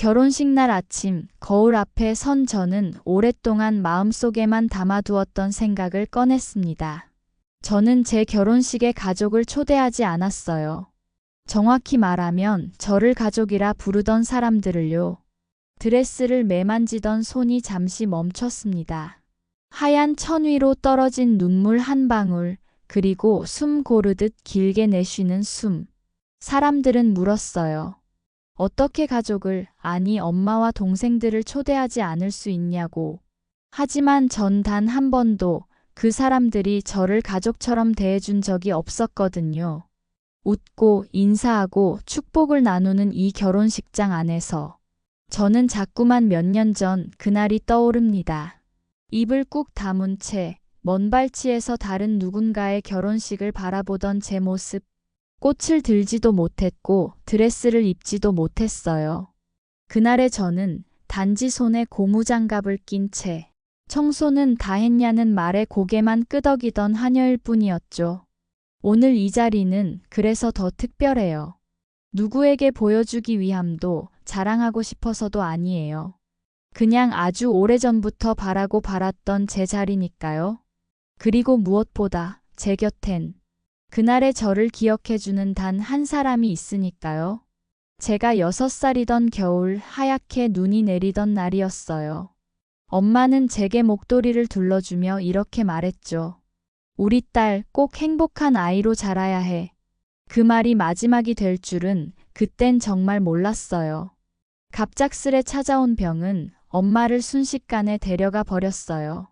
결혼식 날 아침 거울 앞에 선 저는 오랫동안 마음속에만 담아두었던 생각을 꺼냈습니다. 저는 제 결혼식에 가족을 초대하지 않았어요. 정확히 말하면 저를 가족이라 부르던 사람들을요. 드레스를 매만지던 손이 잠시 멈췄습니다. 하얀 천 위로 떨어진 눈물 한 방울, 그리고 숨 고르듯 길게 내쉬는 숨. 사람들은 물었어요. 어떻게 가족을, 아니 엄마와 동생들을 초대하지 않을 수 있냐고. 하지만 전 단 한 번도 그 사람들이 저를 가족처럼 대해준 적이 없었거든요. 웃고 인사하고 축복을 나누는 이 결혼식장 안에서 저는 자꾸만 몇 년 전 그날이 떠오릅니다. 입을 꾹 다문 채 먼 발치에서 다른 누군가의 결혼식을 바라보던 제 모습. 꽃을 들지도 못했고 드레스를 입지도 못했어요. 그날의 저는 단지 손에 고무장갑을 낀 채 청소는 다 했냐는 말에 고개만 끄덕이던 하녀일 뿐이었죠. 오늘 이 자리는 그래서 더 특별해요. 누구에게 보여주기 위함도 자랑하고 싶어서도 아니에요. 그냥 아주 오래전부터 바라고 바랐던 제 자리니까요. 그리고 무엇보다 제 곁엔 그날의 저를 기억해주는 단 한 사람이 있으니까요. 제가 6살이던 겨울 하얗게 눈이 내리던 날이었어요. 엄마는 제게 목도리를 둘러주며 이렇게 말했죠. 우리 딸 꼭 행복한 아이로 자라야 해. 그 말이 마지막이 될 줄은 그땐 정말 몰랐어요. 갑작스레 찾아온 병은 엄마를 순식간에 데려가 버렸어요.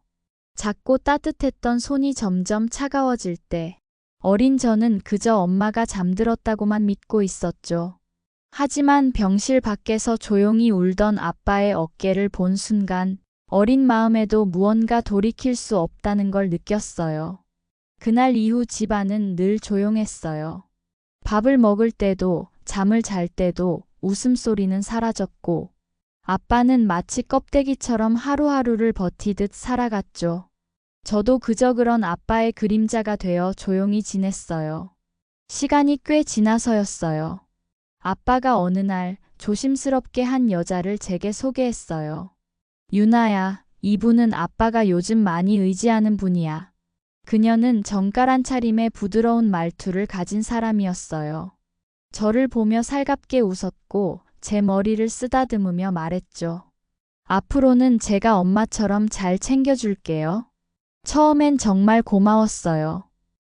작고 따뜻했던 손이 점점 차가워질 때 어린 저는 그저 엄마가 잠들었다고만 믿고 있었죠. 하지만 병실 밖에서 조용히 울던 아빠의 어깨를 본 순간 어린 마음에도 무언가 돌이킬 수 없다는 걸 느꼈어요. 그날 이후 집안은 늘 조용했어요. 밥을 먹을 때도 잠을 잘 때도 웃음소리는 사라졌고 아빠는 마치 껍데기처럼 하루하루를 버티듯 살아갔죠. 저도 그저 그런 아빠의 그림자가 되어 조용히 지냈어요. 시간이 꽤 지나서였어요. 아빠가 어느 날 조심스럽게 한 여자를 제게 소개했어요. 유나야, 이분은 아빠가 요즘 많이 의지하는 분이야. 그녀는 정갈한 차림에 부드러운 말투를 가진 사람이었어요. 저를 보며 살갑게 웃었고 제 머리를 쓰다듬으며 말했죠. 앞으로는 제가 엄마처럼 잘 챙겨줄게요. 처음엔 정말 고마웠어요.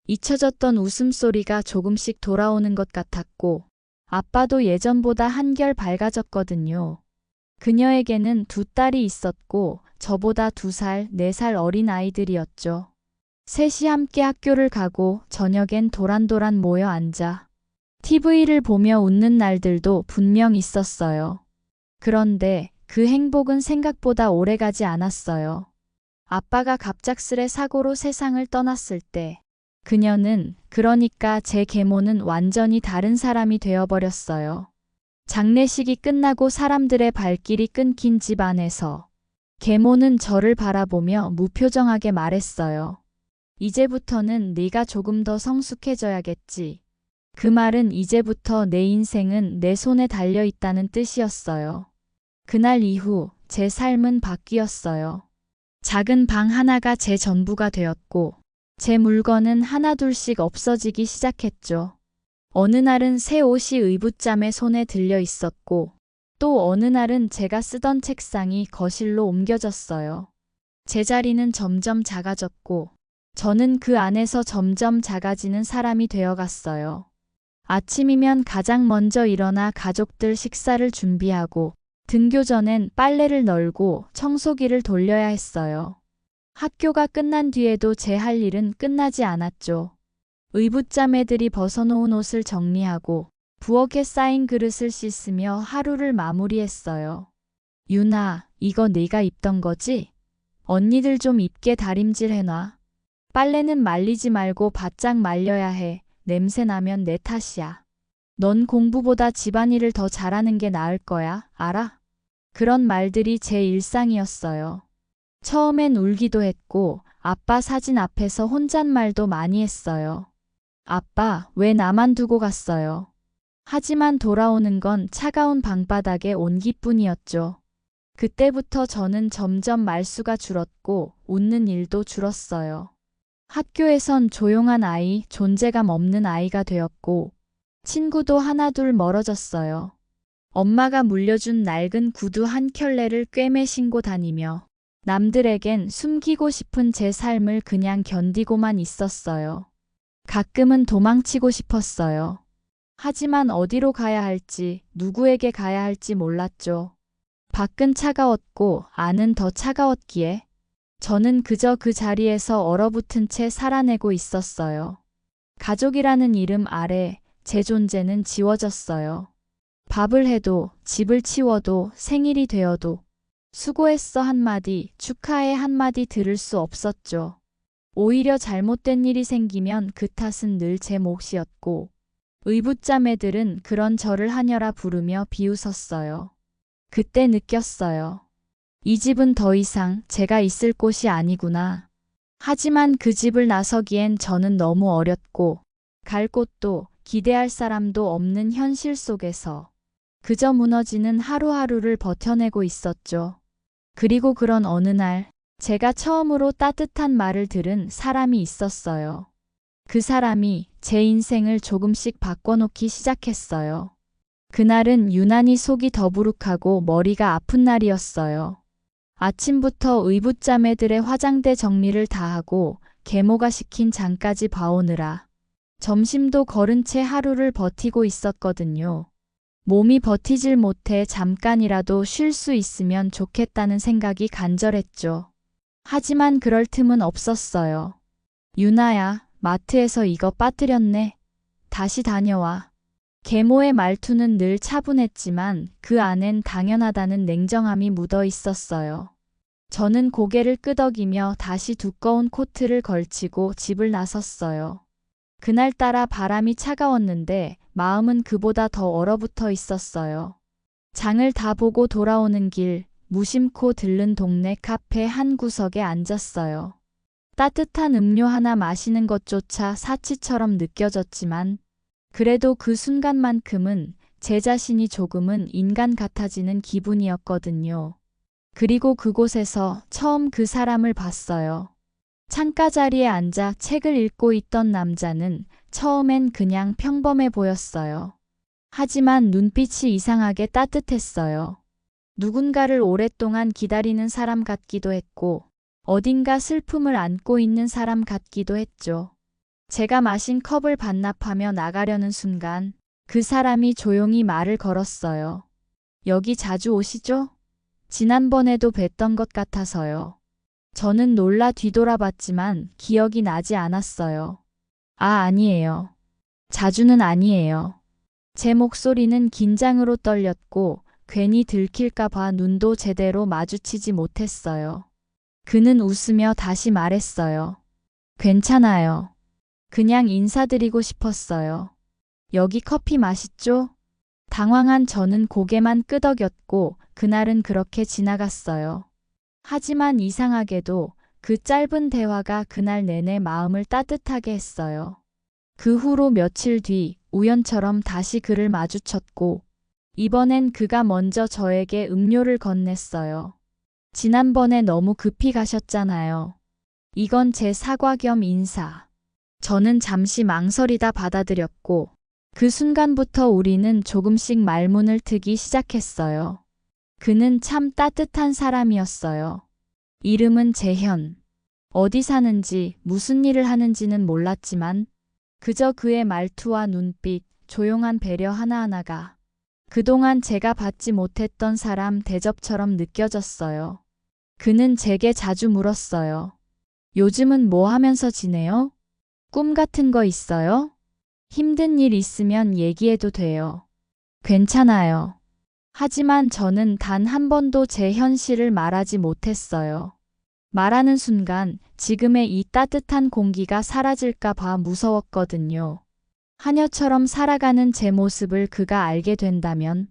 잊혀졌던 웃음소리가 조금씩 돌아오는 것 같았고 아빠도 예전보다 한결 밝아졌거든요. 그녀에게는 두 딸이 있었고 저보다 2살, 4살 어린 아이들이었죠. 셋이 함께 학교를 가고 저녁엔 도란도란 모여 앉아 TV를 보며 웃는 날들도 분명 있었어요. 그런데 그 행복은 생각보다 오래가지 않았어요. 아빠가 갑작스레 사고로 세상을 떠났을 때 그녀는, 그러니까 제 계모는 완전히 다른 사람이 되어버렸어요. 장례식이 끝나고 사람들의 발길이 끊긴 집 안에서 계모는 저를 바라보며 무표정하게 말했어요. 이제부터는 네가 조금 더 성숙해져야겠지. 그 말은 이제부터 내 인생은 내 손에 달려 있다는 뜻이었어요. 그날 이후 제 삶은 바뀌었어요. 작은 방 하나가 제 전부가 되었고 제 물건은 하나둘씩 없어지기 시작했죠. 어느 날은 새 옷이 의붓잠에 손에 들려 있었고 또 어느 날은 제가 쓰던 책상이 거실로 옮겨졌어요. 제 자리는 점점 작아졌고 저는 그 안에서 점점 작아지는 사람이 되어갔어요. 아침이면 가장 먼저 일어나 가족들 식사를 준비하고 등교 전엔 빨래를 널고 청소기를 돌려야 했어요. 학교가 끝난 뒤에도 제 할 일은 끝나지 않았죠. 의붓자매들이 벗어놓은 옷을 정리하고 부엌에 쌓인 그릇을 씻으며 하루를 마무리했어요. 유나, 이거 네가 입던 거지? 언니들 좀 입게 다림질 해놔. 빨래는 말리지 말고 바짝 말려야 해. 냄새 나면 내 탓이야. 넌 공부보다 집안일을 더 잘하는 게 나을 거야, 알아? 그런 말들이 제 일상이었어요. 처음엔 울기도 했고 아빠 사진 앞에서 혼잣말도 많이 했어요. 아빠, 왜 나만 두고 갔어요? 하지만 돌아오는 건 차가운 방바닥의 온기뿐이었죠. 그때부터 저는 점점 말수가 줄었고 웃는 일도 줄었어요. 학교에선 조용한 아이, 존재감 없는 아이가 되었고 친구도 하나둘 멀어졌어요. 엄마가 물려준 낡은 구두 한 켤레를 꿰매 신고 다니며 남들에겐 숨기고 싶은 제 삶을 그냥 견디고만 있었어요. 가끔은 도망치고 싶었어요. 하지만 어디로 가야 할지, 누구에게 가야 할지 몰랐죠. 밖은 차가웠고 안은 더 차가웠기에 저는 그저 그 자리에서 얼어붙은 채 살아내고 있었어요. 가족이라는 이름 아래 제 존재는 지워졌어요. 밥을 해도, 집을 치워도, 생일이 되어도 수고했어 한마디, 축하해 한마디 들을 수 없었죠. 오히려 잘못된 일이 생기면 그 탓은 늘 제 몫이었고 의붓자매들은 그런 저를 하녀라 부르며 비웃었어요. 그때 느꼈어요. 이 집은 더 이상 제가 있을 곳이 아니구나. 하지만 그 집을 나서기엔 저는 너무 어렸고 갈 곳도 기대할 사람도 없는 현실 속에서 그저 무너지는 하루하루를 버텨내고 있었죠. 그리고 그런 어느 날 제가 처음으로 따뜻한 말을 들은 사람이 있었어요. 그 사람이 제 인생을 조금씩 바꿔놓기 시작했어요. 그날은 유난히 속이 더부룩하고 머리가 아픈 날이었어요. 아침부터 의붓자매들의 화장대 정리를 다 하고 계모가 시킨 장까지 봐오느라 점심도 거른 채 하루를 버티고 있었거든요. 몸이 버티질 못해 잠깐이라도 쉴 수 있으면 좋겠다는 생각이 간절했죠. 하지만 그럴 틈은 없었어요. 유나야, 마트에서 이거 빠뜨렸네. 다시 다녀와. 계모의 말투는 늘 차분했지만 그 안엔 당연하다는 냉정함이 묻어 있었어요. 저는 고개를 끄덕이며 다시 두꺼운 코트를 걸치고 집을 나섰어요. 그날따라 바람이 차가웠는데 마음은 그보다 더 얼어붙어 있었어요. 장을 다 보고 돌아오는 길, 무심코 들른 동네 카페 한 구석에 앉았어요. 따뜻한 음료 하나 마시는 것조차 사치처럼 느껴졌지만 그래도 그 순간만큼은 제 자신이 조금은 인간 같아지는 기분이었거든요. 그리고 그곳에서 처음 그 사람을 봤어요. 창가 자리에 앉아 책을 읽고 있던 남자는 처음엔 그냥 평범해 보였어요. 하지만 눈빛이 이상하게 따뜻했어요. 누군가를 오랫동안 기다리는 사람 같기도 했고 어딘가 슬픔을 안고 있는 사람 같기도 했죠. 제가 마신 컵을 반납하며 나가려는 순간 그 사람이 조용히 말을 걸었어요. 여기 자주 오시죠? 지난번에도 뵀던 것 같아서요. 저는 놀라 뒤돌아봤지만 기억이 나지 않았어요. 아니에요. 자주는 아니에요. 제 목소리는 긴장으로 떨렸고 괜히 들킬까 봐 눈도 제대로 마주치지 못했어요. 그는 웃으며 다시 말했어요. 괜찮아요. 그냥 인사드리고 싶었어요. 여기 커피 맛있죠? 당황한 저는 고개만 끄덕였고 그날은 그렇게 지나갔어요. 하지만 이상하게도 그 짧은 대화가 그날 내내 마음을 따뜻하게 했어요. 그 후로 며칠 뒤 우연처럼 다시 그를 마주쳤고 이번엔 그가 먼저 저에게 음료를 건넸어요. 지난번에 너무 급히 가셨잖아요. 이건 제 사과 겸 인사. 저는 잠시 망설이다 받아들였고 그 순간부터 우리는 조금씩 말문을 트기 시작했어요. 그는 참 따뜻한 사람이었어요. 이름은 재현. 어디 사는지 무슨 일을 하는지는 몰랐지만 그저 그의 말투와 눈빛, 조용한 배려 하나하나가 그동안 제가 받지 못했던 사람 대접처럼 느껴졌어요. 그는 제게 자주 물었어요. 요즘은 뭐 하면서 지내요? 꿈 같은 거 있어요? 힘든 일 있으면 얘기해도 돼요. 괜찮아요. 하지만 저는 단 한 번도 제 현실을 말하지 못했어요. 말하는 순간 지금의 이 따뜻한 공기가 사라질까 봐 무서웠거든요. 하녀처럼 살아가는 제 모습을 그가 알게 된다면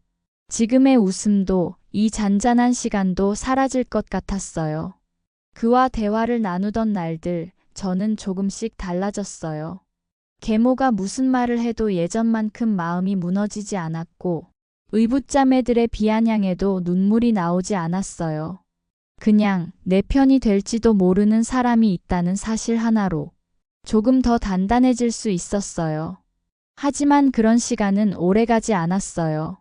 지금의 웃음도 이 잔잔한 시간도 사라질 것 같았어요. 그와 대화를 나누던 날들 저는 조금씩 달라졌어요. 계모가 무슨 말을 해도 예전만큼 마음이 무너지지 않았고 의붓자매들의 비아냥에도 눈물이 나오지 않았어요. 그냥 내 편이 될지도 모르는 사람이 있다는 사실 하나로 조금 더 단단해질 수 있었어요. 하지만 그런 시간은 오래가지 않았어요.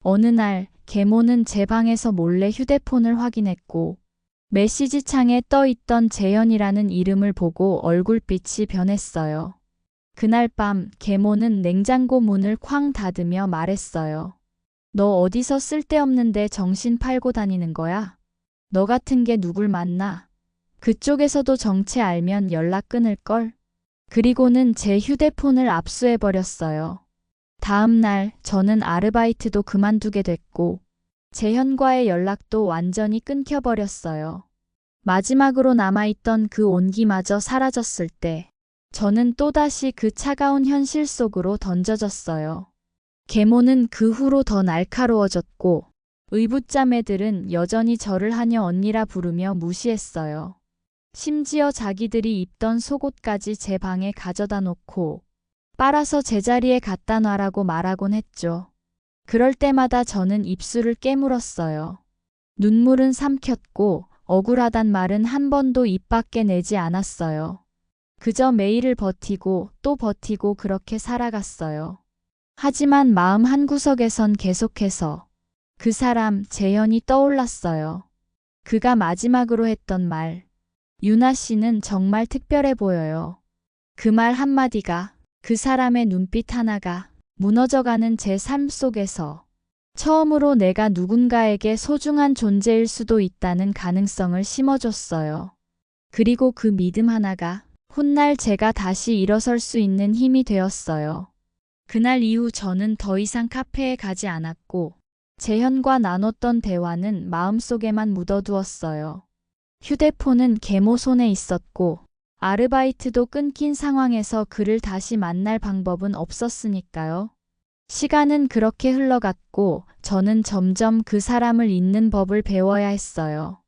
어느 날 계모는 제 방에서 몰래 휴대폰을 확인했고 메시지 창에 떠있던 재현이라는 이름을 보고 얼굴빛이 변했어요. 그날 밤 계모는 냉장고 문을 쾅 닫으며 말했어요. 너 어디서 쓸데없는데 정신 팔고 다니는 거야? 너 같은 게 누굴 만나? 그쪽에서도 정체 알면 연락 끊을걸? 그리고는 제 휴대폰을 압수해버렸어요. 다음 날 저는 아르바이트도 그만두게 됐고 재현과의 연락도 완전히 끊겨버렸어요. 마지막으로 남아있던 그 온기마저 사라졌을 때 저는 또다시 그 차가운 현실 속으로 던져졌어요. 계모는 그 후로 더 날카로워졌고 의붓자매들은 여전히 저를 하녀 언니라 부르며 무시했어요. 심지어 자기들이 입던 속옷까지 제 방에 가져다 놓고 빨아서 제자리에 갖다 놔라고 말하곤 했죠. 그럴 때마다 저는 입술을 깨물었어요. 눈물은 삼켰고 억울하단 말은 한 번도 입 밖에 내지 않았어요. 그저 매일을 버티고 또 버티고 그렇게 살아갔어요. 하지만 마음 한구석에선 계속해서 그 사람 재현이 떠올랐어요. 그가 마지막으로 했던 말. 유나 씨는 정말 특별해 보여요. 그 말 한마디가, 그 사람의 눈빛 하나가 무너져가는 제 삶 속에서 처음으로 내가 누군가에게 소중한 존재일 수도 있다는 가능성을 심어줬어요. 그리고 그 믿음 하나가 훗날 제가 다시 일어설 수 있는 힘이 되었어요. 그날 이후 저는 더 이상 카페에 가지 않았고 재현과 나눴던 대화는 마음속에만 묻어두었어요. 휴대폰은 계모 손에 있었고 아르바이트도 끊긴 상황에서 그를 다시 만날 방법은 없었으니까요. 시간은 그렇게 흘러갔고 저는 점점 그 사람을 잊는 법을 배워야 했어요.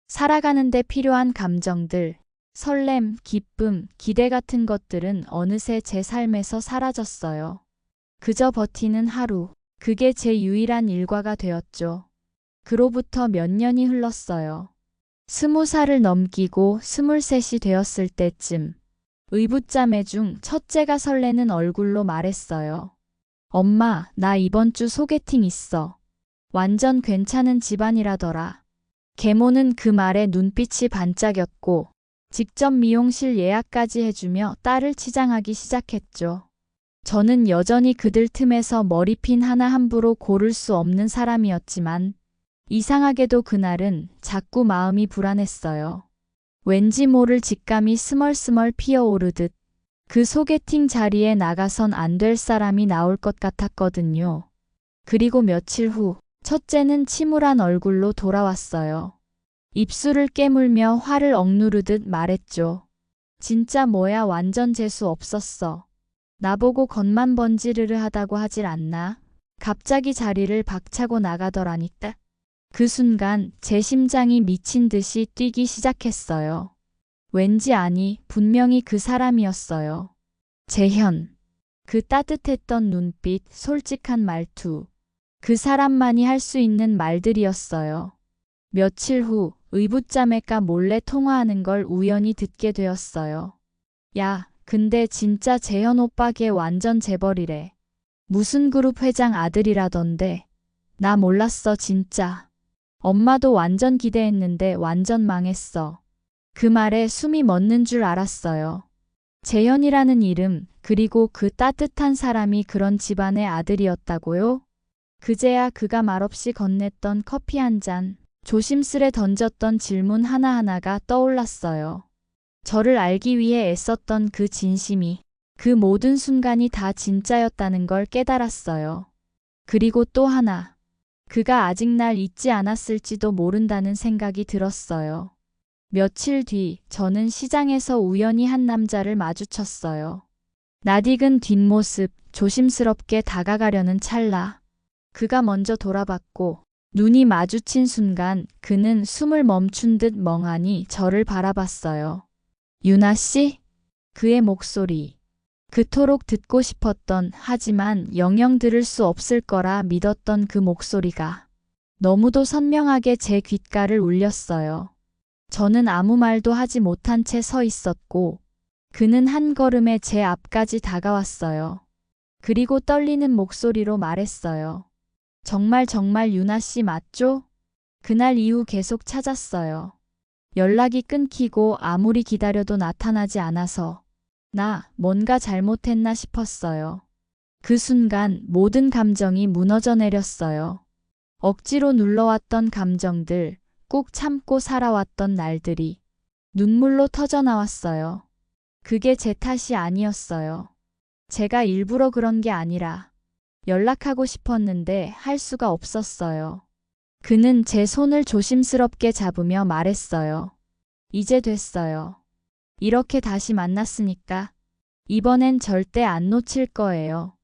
살아가는데 필요한 감정들, 설렘, 기쁨, 기대 같은 것들은 어느새 제 삶에서 사라졌어요. 그저 버티는 하루, 그게 제 유일한 일과가 되었죠. 그로부터 몇 년이 흘렀어요. 20살을 넘기고 23이 되었을 때쯤 의붓자매 중 첫째가 설레는 얼굴로 말했어요. 엄마, 나 이번 주 소개팅 있어. 완전 괜찮은 집안이라더라. 계모는 그 말에 눈빛이 반짝였고 직접 미용실 예약까지 해주며 딸을 치장하기 시작했죠. 저는 여전히 그들 틈에서 머리핀 하나 함부로 고를 수 없는 사람이었지만 이상하게도 그날은 자꾸 마음이 불안했어요. 왠지 모를 직감이 스멀스멀 피어오르듯 그 소개팅 자리에 나가선 안 될 사람이 나올 것 같았거든요. 그리고 며칠 후 첫째는 침울한 얼굴로 돌아왔어요. 입술을 깨물며 화를 억누르듯 말했죠. 진짜 뭐야 완전 재수 없었어. 나보고 겉만 번지르르 하다고 하질 않나? 갑자기 자리를 박차고 나가더라니까. 그 순간 제 심장이 미친 듯이 뛰기 시작했어요. 왠지 아니 분명히 그 사람이었어요. 재현. 그 따뜻했던 눈빛, 솔직한 말투. 그 사람만이 할 수 있는 말들이었어요. 며칠 후 의붓자매가 몰래 통화하는 걸 우연히 듣게 되었어요. 야, 근데 진짜 재현 오빠 걔 완전 재벌이래. 무슨 그룹 회장 아들이라던데. 나 몰랐어 진짜. 엄마도 완전 기대했는데 완전 망했어. 그 말에 숨이 멎는 줄 알았어요. 재현이라는 이름, 그리고 그 따뜻한 사람이 그런 집안의 아들이었다고요? 그제야 그가 말없이 건넸던 커피 한 잔, 조심스레 던졌던 질문 하나하나가 떠올랐어요. 저를 알기 위해 애썼던 그 진심이, 그 모든 순간이 다 진짜였다는 걸 깨달았어요. 그리고 또 하나, 그가 아직 날 잊지 않았을지도 모른다는 생각이 들었어요. 며칠 뒤 저는 시장에서 우연히 한 남자를 마주쳤어요. 낯익은 뒷모습, 조심스럽게 다가가려는 찰나. 그가 먼저 돌아봤고 눈이 마주친 순간 그는 숨을 멈춘 듯 멍하니 저를 바라봤어요. 유나 씨? 그의 목소리. 그토록 듣고 싶었던 하지만 영영 들을 수 없을 거라 믿었던 그 목소리가 너무도 선명하게 제 귓가를 울렸어요. 저는 아무 말도 하지 못한 채 서 있었고 그는 한 걸음에 제 앞까지 다가왔어요. 그리고 떨리는 목소리로 말했어요. 정말 유나 씨 맞죠? 그날 이후 계속 찾았어요. 연락이 끊기고 아무리 기다려도 나타나지 않아서 나 뭔가 잘못했나 싶었어요. 그 순간 모든 감정이 무너져 내렸어요. 억지로 눌러왔던 감정들, 꾹 참고 살아왔던 날들이 눈물로 터져 나왔어요. 그게 제 탓이 아니었어요. 제가 일부러 그런 게 아니라 연락하고 싶었는데 할 수가 없었어요. 그는 제 손을 조심스럽게 잡으며 말했어요. 이제 됐어요. 이렇게 다시 만났으니까 이번엔 절대 안 놓칠 거예요.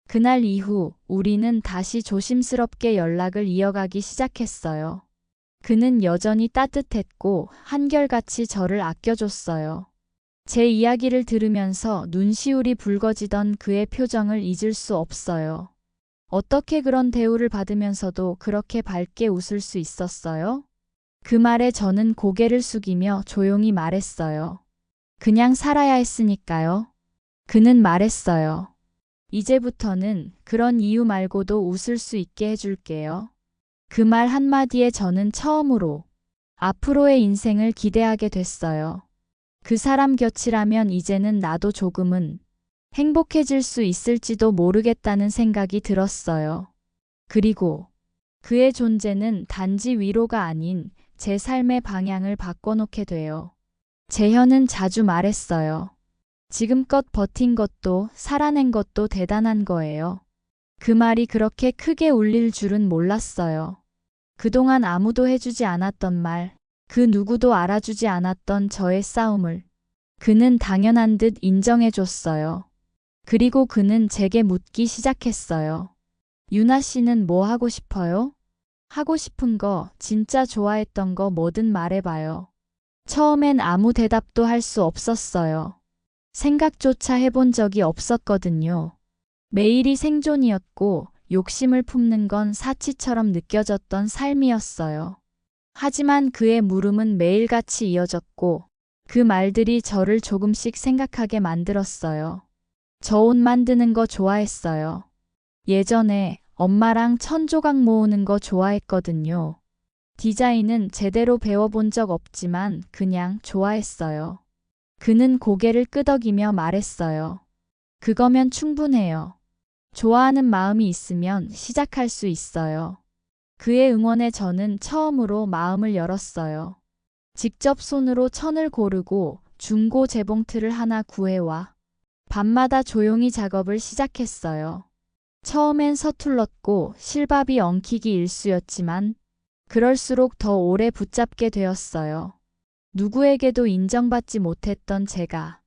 그날 이후 우리는 다시 조심스럽게 연락을 이어가기 시작했어요. 그는 여전히 따뜻했고 한결같이 저를 아껴줬어요. 제 이야기를 들으면서 눈시울이 붉어지던 그의 표정을 잊을 수 없어요. 어떻게 그런 대우를 받으면서도 그렇게 밝게 웃을 수 있었어요? 그 말에 저는 고개를 숙이며 조용히 말했어요. 그냥 살아야 했으니까요. 그는 말했어요. 이제부터는 그런 이유 말고도 웃을 수 있게 해줄게요. 그 말 한마디에 저는 처음으로 앞으로의 인생을 기대하게 됐어요. 그 사람 곁이라면 이제는 나도 조금은 행복해질 수 있을지도 모르겠다는 생각이 들었어요. 그리고 그의 존재는 단지 위로가 아닌 제 삶의 방향을 바꿔놓게 돼요. 재현은 자주 말했어요. 지금껏 버틴 것도 살아낸 것도 대단한 거예요. 그 말이 그렇게 크게 울릴 줄은 몰랐어요. 그동안 아무도 해주지 않았던 말, 그 누구도 알아주지 않았던 저의 싸움을 그는 당연한 듯 인정해줬어요. 그리고 그는 제게 묻기 시작했어요. 유나 씨는 뭐 하고 싶어요? 하고 싶은 거, 진짜 좋아했던 거 뭐든 말해봐요. 처음엔 아무 대답도 할 수 없었어요. 생각조차 해본 적이 없었거든요. 매일이 생존이었고 욕심을 품는 건 사치처럼 느껴졌던 삶이었어요. 하지만 그의 물음은 매일같이 이어졌고 그 말들이 저를 조금씩 생각하게 만들었어요. 저 옷 만드는 거 좋아했어요. 예전에 엄마랑 천조각 모으는 거 좋아했거든요. 디자인은 제대로 배워본 적 없지만 그냥 좋아했어요. 그는 고개를 끄덕이며 말했어요. 그거면 충분해요. 좋아하는 마음이 있으면 시작할 수 있어요. 그의 응원에 저는 처음으로 마음을 열었어요. 직접 손으로 천을 고르고 중고 재봉틀을 하나 구해와 밤마다 조용히 작업을 시작했어요. 처음엔 서툴렀고 실밥이 엉키기 일쑤였지만 그럴수록 더 오래 붙잡게 되었어요. 누구에게도 인정받지 못했던 제가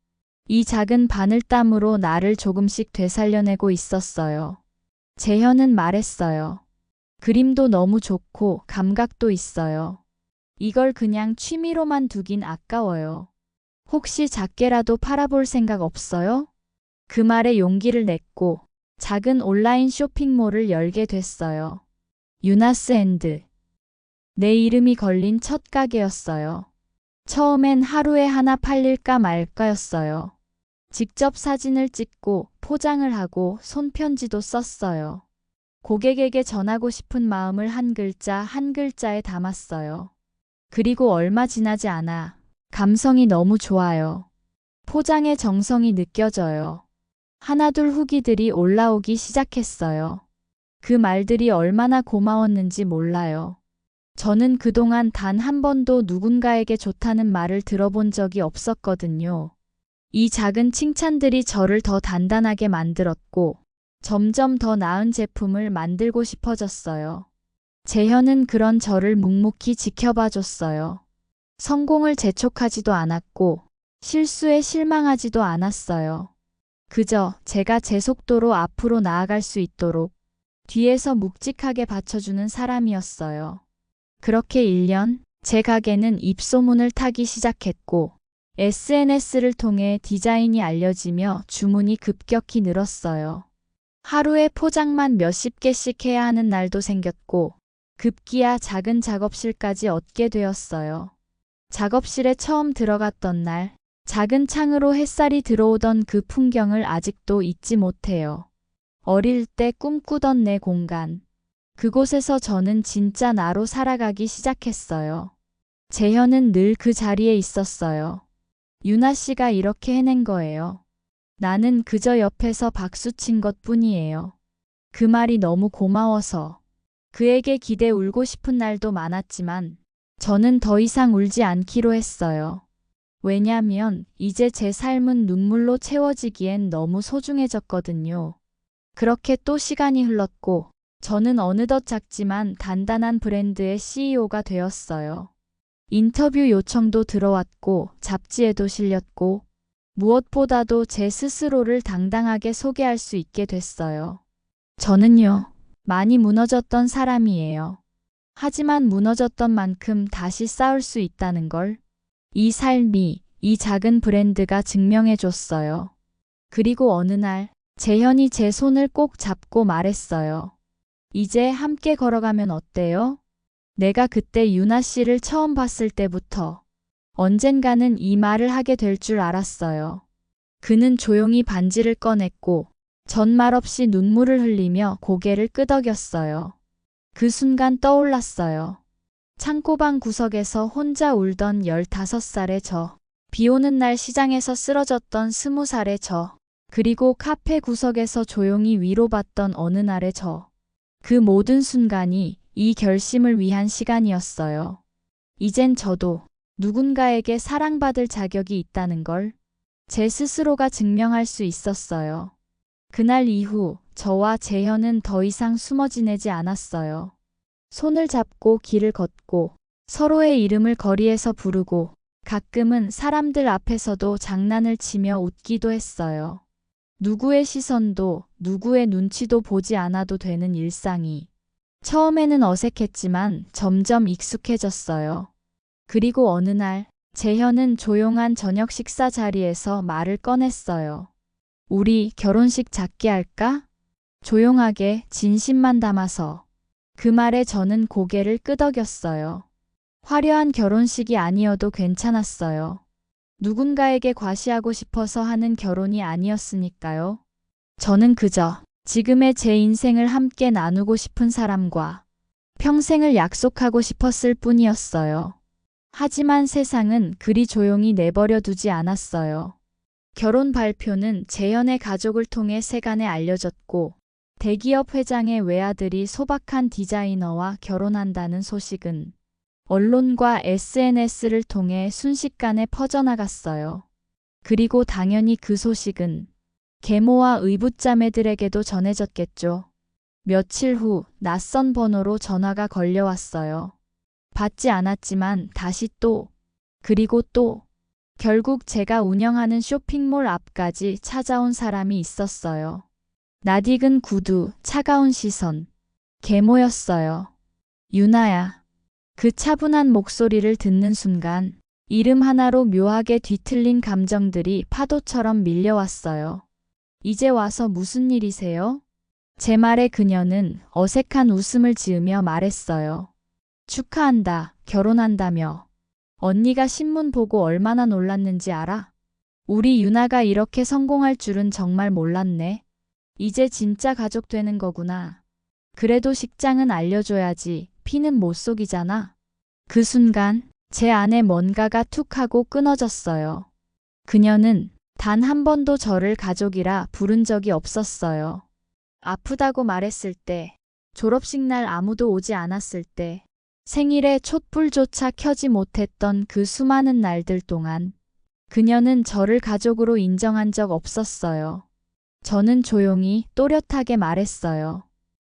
이 작은 바늘땀으로 나를 조금씩 되살려내고 있었어요. 재현은 말했어요. 그림도 너무 좋고 감각도 있어요. 이걸 그냥 취미로만 두긴 아까워요. 혹시 작게라도 팔아볼 생각 없어요? 그 말에 용기를 냈고 작은 온라인 쇼핑몰을 열게 됐어요. 유나스핸드. 내 이름이 걸린 첫 가게였어요. 처음엔 하루에 하나 팔릴까 말까였어요. 직접 사진을 찍고 포장을 하고 손편지도 썼어요. 고객에게 전하고 싶은 마음을 한 글자 한 글자에 담았어요. 그리고 얼마 지나지 않아 감성이 너무 좋아요. 포장의 정성이 느껴져요. 하나둘 후기들이 올라오기 시작했어요. 그 말들이 얼마나 고마웠는지 몰라요. 저는 그동안 단 한 번도 누군가에게 좋다는 말을 들어본 적이 없었거든요. 이 작은 칭찬들이 저를 더 단단하게 만들었고 점점 더 나은 제품을 만들고 싶어졌어요. 재현은 그런 저를 묵묵히 지켜봐 줬어요. 성공을 재촉하지도 않았고 실수에 실망하지도 않았어요. 그저 제가 제 속도로 앞으로 나아갈 수 있도록 뒤에서 묵직하게 받쳐주는 사람이었어요. 그렇게 1년, 제 가게는 입소문을 타기 시작했고 SNS를 통해 디자인이 알려지며 주문이 급격히 늘었어요. 하루에 포장만 몇십 개씩 해야 하는 날도 생겼고 급기야 작은 작업실까지 얻게 되었어요. 작업실에 처음 들어갔던 날, 작은 창으로 햇살이 들어오던 그 풍경을 아직도 잊지 못해요. 어릴 때 꿈꾸던 내 공간. 그곳에서 저는 진짜 나로 살아가기 시작했어요. 재현은 늘 그 자리에 있었어요. 유나 씨가 이렇게 해낸 거예요. 나는 그저 옆에서 박수친 것뿐이에요. 그 말이 너무 고마워서. 그에게 기대 울고 싶은 날도 많았지만 저는 더 이상 울지 않기로 했어요. 왜냐면 이제 제 삶은 눈물로 채워지기엔 너무 소중해졌거든요. 그렇게 또 시간이 흘렀고 저는 어느덧 작지만 단단한 브랜드의 CEO가 되었어요. 인터뷰 요청도 들어왔고 잡지에도 실렸고 무엇보다도 제 스스로를 당당하게 소개할 수 있게 됐어요. 저는요, 많이 무너졌던 사람이에요. 하지만 무너졌던 만큼 다시 쌓을 수 있다는 걸 이 삶이, 이 작은 브랜드가 증명해 줬어요. 그리고 어느 날 재현이 제 손을 꼭 잡고 말했어요. 이제 함께 걸어가면 어때요? 내가 그때 유나 씨를 처음 봤을 때부터 언젠가는 이 말을 하게 될 줄 알았어요. 그는 조용히 반지를 꺼냈고 전 말없이 눈물을 흘리며 고개를 끄덕였어요. 그 순간 떠올랐어요. 창고방 구석에서 혼자 울던 15살의 저, 비 오는 날 시장에서 쓰러졌던 20살의 저, 그리고 카페 구석에서 조용히 위로받던 어느 날의 저. 그 모든 순간이 이 결심을 위한 시간이었어요. 이젠 저도 누군가에게 사랑받을 자격이 있다는 걸 제 스스로가 증명할 수 있었어요. 그날 이후 저와 재현은 더 이상 숨어 지내지 않았어요. 손을 잡고 길을 걷고 서로의 이름을 거리에서 부르고 가끔은 사람들 앞에서도 장난을 치며 웃기도 했어요. 누구의 시선도 누구의 눈치도 보지 않아도 되는 일상이 처음에는 어색했지만 점점 익숙해졌어요. 그리고 어느 날 재현은 조용한 저녁 식사 자리에서 말을 꺼냈어요. 우리 결혼식 작게 할까? 조용하게 진심만 담아서. 그 말에 저는 고개를 끄덕였어요. 화려한 결혼식이 아니어도 괜찮았어요. 누군가에게 과시하고 싶어서 하는 결혼이 아니었으니까요. 저는 그저 지금의 제 인생을 함께 나누고 싶은 사람과 평생을 약속하고 싶었을 뿐이었어요. 하지만 세상은 그리 조용히 내버려 두지 않았어요. 결혼 발표는 재현의 가족을 통해 세간에 알려졌고 대기업 회장의 외아들이 소박한 디자이너와 결혼한다는 소식은 언론과 SNS를 통해 순식간에 퍼져나갔어요. 그리고 당연히 그 소식은 계모와 의붓자매들에게도 전해졌겠죠. 며칠 후 낯선 번호로 전화가 걸려왔어요. 받지 않았지만 다시 또, 그리고 또, 결국 제가 운영하는 쇼핑몰 앞까지 찾아온 사람이 있었어요. 낯익은 구두, 차가운 시선, 계모였어요. 유나야. 그 차분한 목소리를 듣는 순간 이름 하나로 묘하게 뒤틀린 감정들이 파도처럼 밀려왔어요. 이제 와서 무슨 일이세요? 제 말에 그녀는 어색한 웃음을 지으며 말했어요. 축하한다, 결혼한다며. 언니가 신문 보고 얼마나 놀랐는지 알아? 우리 유나가 이렇게 성공할 줄은 정말 몰랐네. 이제 진짜 가족 되는 거구나. 그래도 식장은 알려줘야지. 피는 못 속이잖아. 그 순간 제 안에 뭔가가 툭 하고 끊어졌어요. 그녀는 단 한 번도 저를 가족이라 부른 적이 없었어요. 아프다고 말했을 때, 졸업식 날 아무도 오지 않았을 때, 생일에 촛불조차 켜지 못했던 그 수많은 날들 동안 그녀는 저를 가족으로 인정한 적 없었어요. 저는 조용히 또렷하게 말했어요.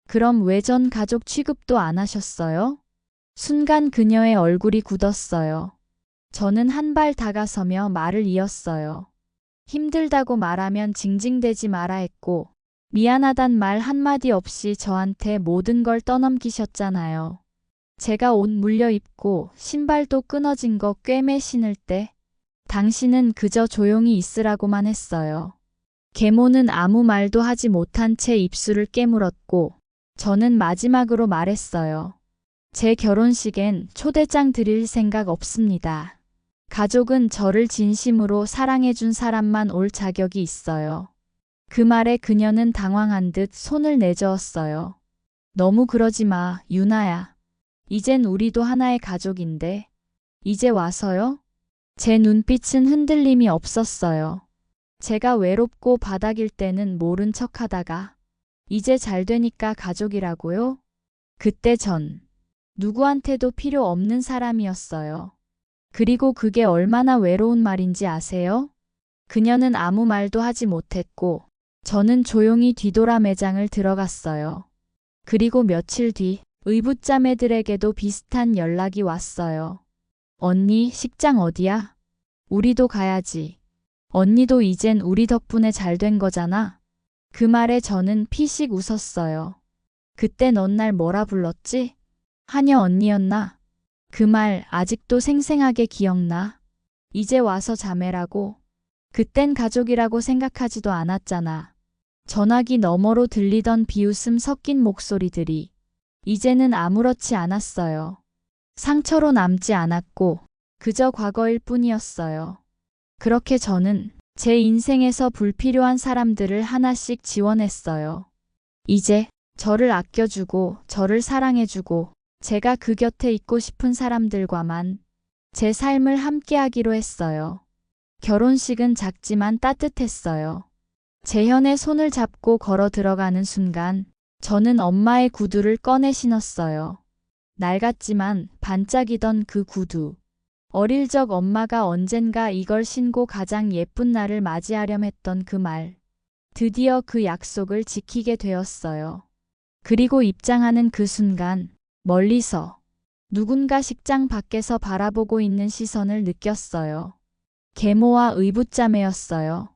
그럼 왜 전 가족 취급도 안 하셨어요? 순간 그녀의 얼굴이 굳었어요. 저는 한 발 다가서며 말을 이었어요. 힘들다고 말하면 징징대지 마라 했고 미안하단 말 한마디 없이 저한테 모든 걸 떠넘기셨잖아요. 제가 옷 물려 입고 신발도 끊어진 거 꿰매 신을 때 당신은 그저 조용히 있으라고만 했어요. 계모는 아무 말도 하지 못한 채 입술을 깨물었고 저는 마지막으로 말했어요. 제 결혼식엔 초대장 드릴 생각 없습니다. 가족은 저를 진심으로 사랑해준 사람만 올 자격이 있어요. 그 말에 그녀는 당황한 듯 손을 내저었어요. 너무 그러지 마, 유나야. 이젠 우리도 하나의 가족인데. 이제 와서요? 제 눈빛은 흔들림이 없었어요. 제가 외롭고 바닥일 때는 모른 척하다가 이제 잘 되니까 가족이라고요? 그때 전 누구한테도 필요 없는 사람이었어요. 그리고 그게 얼마나 외로운 말인지 아세요? 그녀는 아무 말도 하지 못했고 저는 조용히 뒤돌아 매장을 들어갔어요. 그리고 며칠 뒤 의붓자매들에게도 비슷한 연락이 왔어요. 언니, 식장 어디야? 우리도 가야지. 언니도 이젠 우리 덕분에 잘 된 거잖아. 그 말에 저는 피식 웃었어요. 그때 넌 날 뭐라 불렀지? 하녀 언니였나? 그 말 아직도 생생하게 기억나. 이제 와서 자매라고. 그땐 가족이라고 생각하지도 않았잖아. 전화기 너머로 들리던 비웃음 섞인 목소리들이 이제는 아무렇지 않았어요. 상처로 남지 않았고 그저 과거일 뿐이었어요. 그렇게 저는 제 인생에서 불필요한 사람들을 하나씩 지워냈어요. 이제 저를 아껴주고 저를 사랑해주고 제가 그 곁에 있고 싶은 사람들과만 제 삶을 함께하기로 했어요. 결혼식은 작지만 따뜻했어요. 재현의 손을 잡고 걸어 들어가는 순간 저는 엄마의 구두를 꺼내 신었어요. 낡았지만 반짝이던 그 구두. 어릴 적 엄마가 언젠가 이걸 신고 가장 예쁜 날을 맞이하렴 했던 그 말. 드디어 그 약속을 지키게 되었어요. 그리고 입장하는 그 순간 멀리서 누군가 식장 밖에서 바라보고 있는 시선을 느꼈어요. 계모와 의붓자매였어요.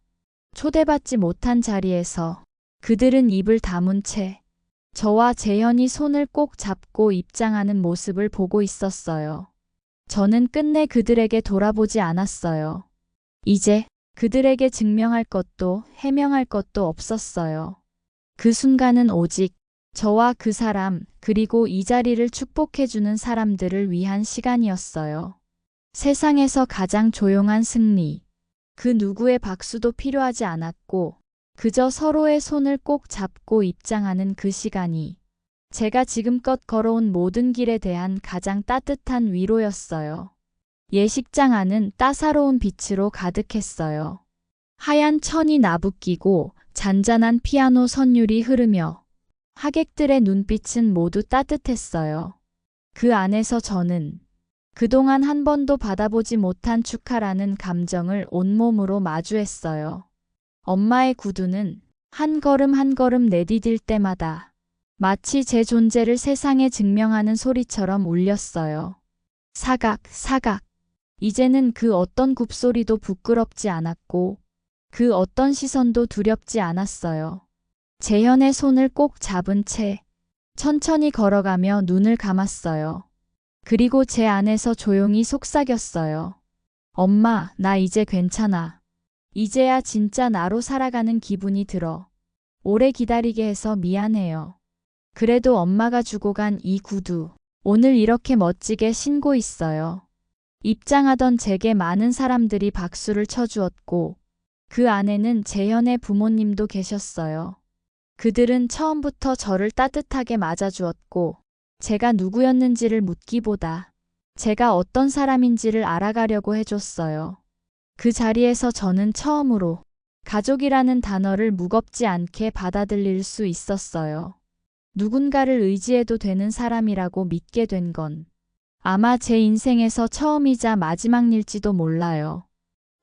초대받지 못한 자리에서 그들은 입을 다문 채 저와 재현이 손을 꼭 잡고 입장하는 모습을 보고 있었어요. 저는 끝내 그들에게 돌아보지 않았어요. 이제 그들에게 증명할 것도 해명할 것도 없었어요. 그 순간은 오직 저와 그 사람 그리고 이 자리를 축복해주는 사람들을 위한 시간이었어요. 세상에서 가장 조용한 승리. 그 누구의 박수도 필요하지 않았고 그저 서로의 손을 꼭 잡고 입장하는 그 시간이 제가 지금껏 걸어온 모든 길에 대한 가장 따뜻한 위로였어요. 예식장 안은 따사로운 빛으로 가득했어요. 하얀 천이 나부끼고 잔잔한 피아노 선율이 흐르며 하객들의 눈빛은 모두 따뜻했어요. 그 안에서 저는 그동안 한 번도 받아보지 못한 축하라는 감정을 온몸으로 마주했어요. 엄마의 구두는 한 걸음 한 걸음 내디딜 때마다 마치 제 존재를 세상에 증명하는 소리처럼 울렸어요. 사각, 사각. 이제는 그 어떤 굽소리도 부끄럽지 않았고 그 어떤 시선도 두렵지 않았어요. 재현의 손을 꼭 잡은 채 천천히 걸어가며 눈을 감았어요. 그리고 제 안에서 조용히 속삭였어요. 엄마, 나 이제 괜찮아. 이제야 진짜 나로 살아가는 기분이 들어. 오래 기다리게 해서 미안해요. 그래도 엄마가 주고 간 이 구두, 오늘 이렇게 멋지게 신고 있어요. 입장하던 제게 많은 사람들이 박수를 쳐주었고 그 안에는 재현의 부모님도 계셨어요. 그들은 처음부터 저를 따뜻하게 맞아주었고 제가 누구였는지를 묻기보다 제가 어떤 사람인지를 알아가려고 해줬어요. 그 자리에서 저는 처음으로 가족이라는 단어를 무겁지 않게 받아들일 수 있었어요. 누군가를 의지해도 되는 사람이라고 믿게 된 건 아마 제 인생에서 처음이자 마지막일지도 몰라요.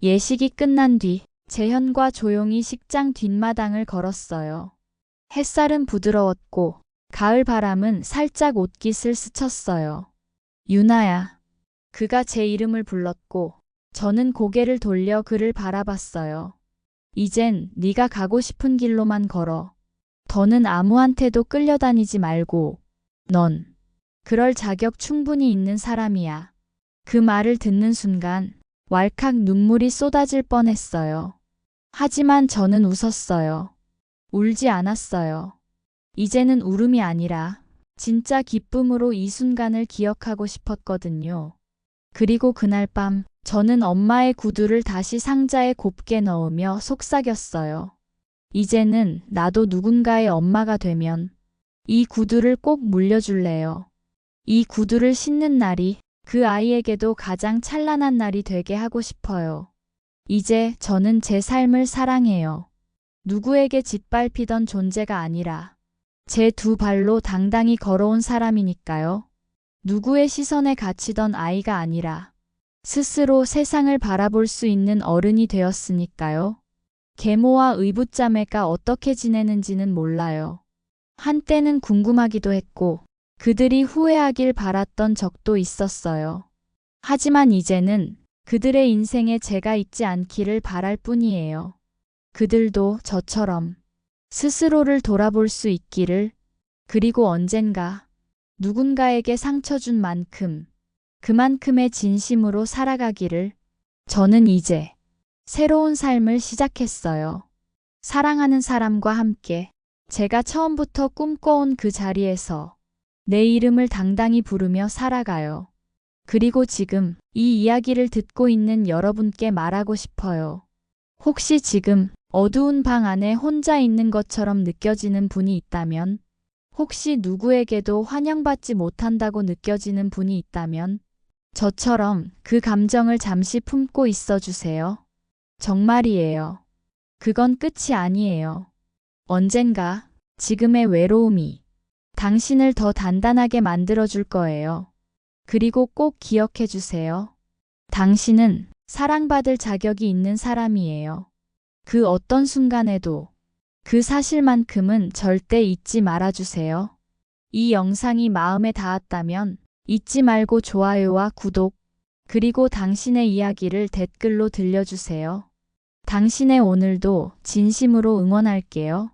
예식이 끝난 뒤 재현과 조용히 식장 뒷마당을 걸었어요. 햇살은 부드러웠고 가을 바람은 살짝 옷깃을 스쳤어요. 유나야. 그가 제 이름을 불렀고 저는 고개를 돌려 그를 바라봤어요. 이젠 네가 가고 싶은 길로만 걸어. 더는 아무한테도 끌려다니지 말고. 넌 그럴 자격 충분히 있는 사람이야. 그 말을 듣는 순간 왈칵 눈물이 쏟아질 뻔했어요. 하지만 저는 웃었어요. 울지 않았어요. 이제는 울음이 아니라 진짜 기쁨으로 이 순간을 기억하고 싶었거든요. 그리고 그날 밤 저는 엄마의 구두를 다시 상자에 곱게 넣으며 속삭였어요. 이제는 나도 누군가의 엄마가 되면 이 구두를 꼭 물려줄래요. 이 구두를 신는 날이 그 아이에게도 가장 찬란한 날이 되게 하고 싶어요. 이제 저는 제 삶을 사랑해요. 누구에게 짓밟히던 존재가 아니라 제 두 발로 당당히 걸어온 사람이니까요. 누구의 시선에 갇히던 아이가 아니라 스스로 세상을 바라볼 수 있는 어른이 되었으니까요. 계모와 의붓자매가 어떻게 지내는지는 몰라요. 한때는 궁금하기도 했고 그들이 후회하길 바랐던 적도 있었어요. 하지만 이제는 그들의 인생에 제가 있지 않기를 바랄 뿐이에요. 그들도 저처럼 스스로를 돌아볼 수 있기를, 그리고 언젠가 누군가에게 상처 준 만큼 그만큼의 진심으로 살아가기를. 저는 이제 새로운 삶을 시작했어요. 사랑하는 사람과 함께 제가 처음부터 꿈꿔온 그 자리에서 내 이름을 당당히 부르며 살아가요. 그리고 지금 이 이야기를 듣고 있는 여러분께 말하고 싶어요. 혹시 지금 어두운 방 안에 혼자 있는 것처럼 느껴지는 분이 있다면, 혹시 누구에게도 환영받지 못한다고 느껴지는 분이 있다면, 저처럼 그 감정을 잠시 품고 있어 주세요. 정말이에요. 그건 끝이 아니에요. 언젠가 지금의 외로움이 당신을 더 단단하게 만들어줄 거예요. 그리고 꼭 기억해 주세요. 당신은 사랑받을 자격이 있는 사람이에요. 그 어떤 순간에도 그 사실만큼은 절대 잊지 말아주세요. 이 영상이 마음에 닿았다면 잊지 말고 좋아요와 구독, 그리고 당신의 이야기를 댓글로 들려주세요. 당신의 오늘도 진심으로 응원할게요.